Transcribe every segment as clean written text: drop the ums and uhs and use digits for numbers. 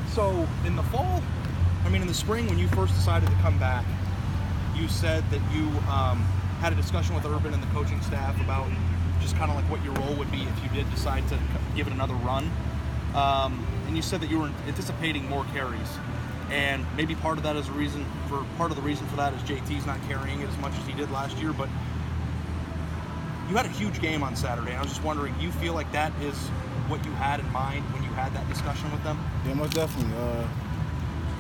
So in the fall, in the spring when you first decided to come back, you said that you had a discussion with Urban and the coaching staff about just kind of like what your role would be if you did decide to give it another run. And you said that you were anticipating more carries. And maybe part of the reason for that is JT's not carrying it as much as he did last year, but you had a huge game on Saturday. I was just wondering, do you feel like that is what you had in mind when you had that discussion with them? Yeah, most definitely.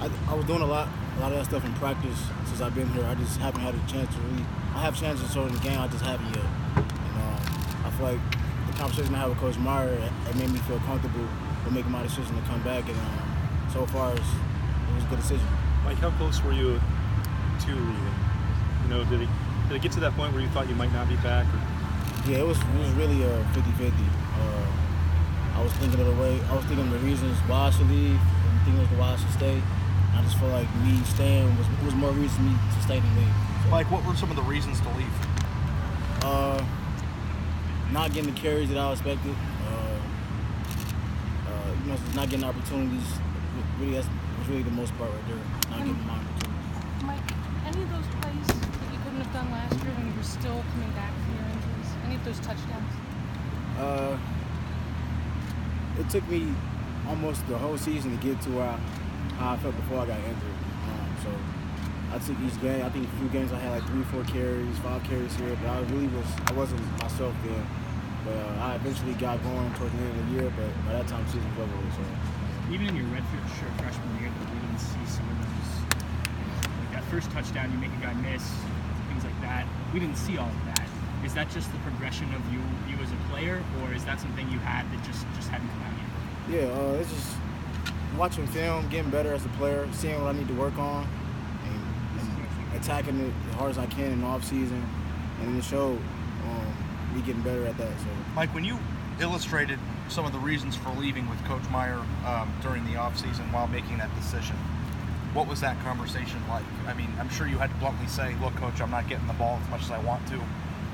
I was doing a lot of that stuff in practice since I've been here. I just haven't had a chance to really. I have chances to show in the game, I just haven't yet. And I feel like the conversation I had with Coach Meyer, it made me feel comfortable with making my decision to come back. And so far, it was a good decision. Mike, how close were you to leaving? Did it get to that point where you thought you might not be back? Or? Yeah, it was really 50-50. I was thinking of the reasons why I should leave, and thinking of why I should stay. I just feel like me staying was more reason for me to stay than leave. So, like, what were some of the reasons to leave? Not getting the carries that I expected. Not getting opportunities. Really, that's really the most part right there. Not getting my opportunities. Mike, any of those plays that you couldn't have done last year when you were still coming back from your injuries? Any of those touchdowns? It took me almost the whole season to get to how I felt before I got injured. So I took each game. I think a few games I had like 3, 4 carries, 5 carries here, but I wasn't myself then. But I eventually got going towards the end of the year, but by that time the season was over. So even in your redshirt freshman year, we didn't see some of those, like that first touchdown, you make a guy miss, things like that. We didn't see all of that. Is that just the progression of you as a player, or is that something you had that just hadn't come out yet? Yeah, it's just watching film, getting better as a player, seeing what I need to work on, and attacking it as hard as I can in the off season, and it showed me getting better at that. So, Mike, when you illustrated some of the reasons for leaving with Coach Meyer during the off season while making that decision, what was that conversation like? I'm sure you had to bluntly say, "Look, Coach, I'm not getting the ball as much as I want to,"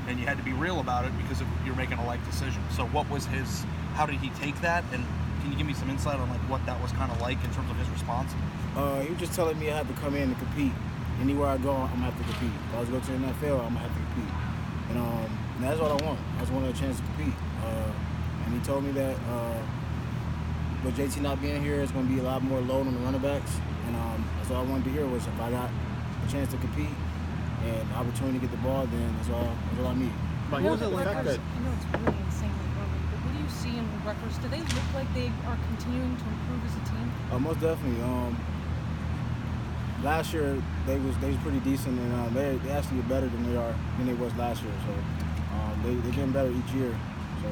and you had to be real about it because you're making a life decision. So, what was how did he take that? And can you give me some insight on like what that was kind of like in terms of his response? He was just telling me I had to come in and compete. Anywhere I go, I'm gonna have to compete. If I was going to the NFL, I'm gonna have to compete. And that's what I want. I just wanted a chance to compete. And he told me that with JT not being here, it's going to be a lot more load on the running backs. And that's all I wanted to hear was if I got a chance to compete and the opportunity to get the ball, then that's all I need. But what was it like that? I know it's really insanely early, but what do you see in the records? Do they look like they are continuing to improve as a team? Most definitely. Last year they was pretty decent, and they actually better than they was last year. So they're getting better each year. So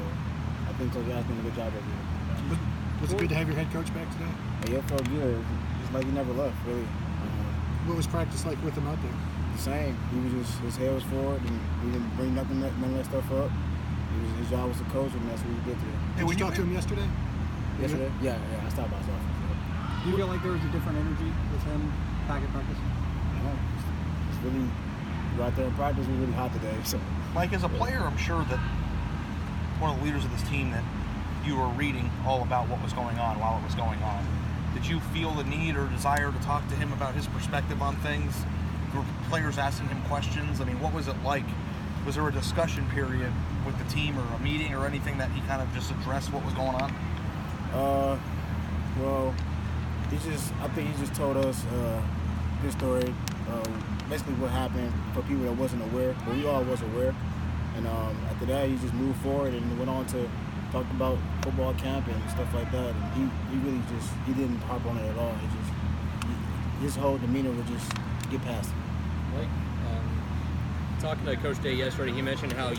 I think Coach Gass doing a good job every year. Was it good to have your head coach back today? Yeah, it felt good. Just like he never left, really. What was practice like with him out there? The same. He was his head was forward, and he didn't bring none of that stuff up. His job was to coach, and that's what he did today. Did you talk to him yesterday? Yesterday? Yeah. I stopped by his office. Do you feel like there was a different energy with him back at practice? It's really, go out there in practice, we're really hot today. So, Mike, as a player, I'm sure that one of the leaders of this team that you were reading all about what was going on while it was going on. Did you feel the need or desire to talk to him about his perspective on things? Were players asking him questions? What was it like? Was there a discussion period with the team or a meeting or anything that he kind of just addressed what was going on? Well, I think he just told us his story, basically what happened for people that wasn't aware, but we all was aware. And after that, he just moved forward and went on to talk about football camp and stuff like that. And he really he didn't harp on it at all. His whole demeanor would just get past it. Mike, talking to Coach Day yesterday, he mentioned how you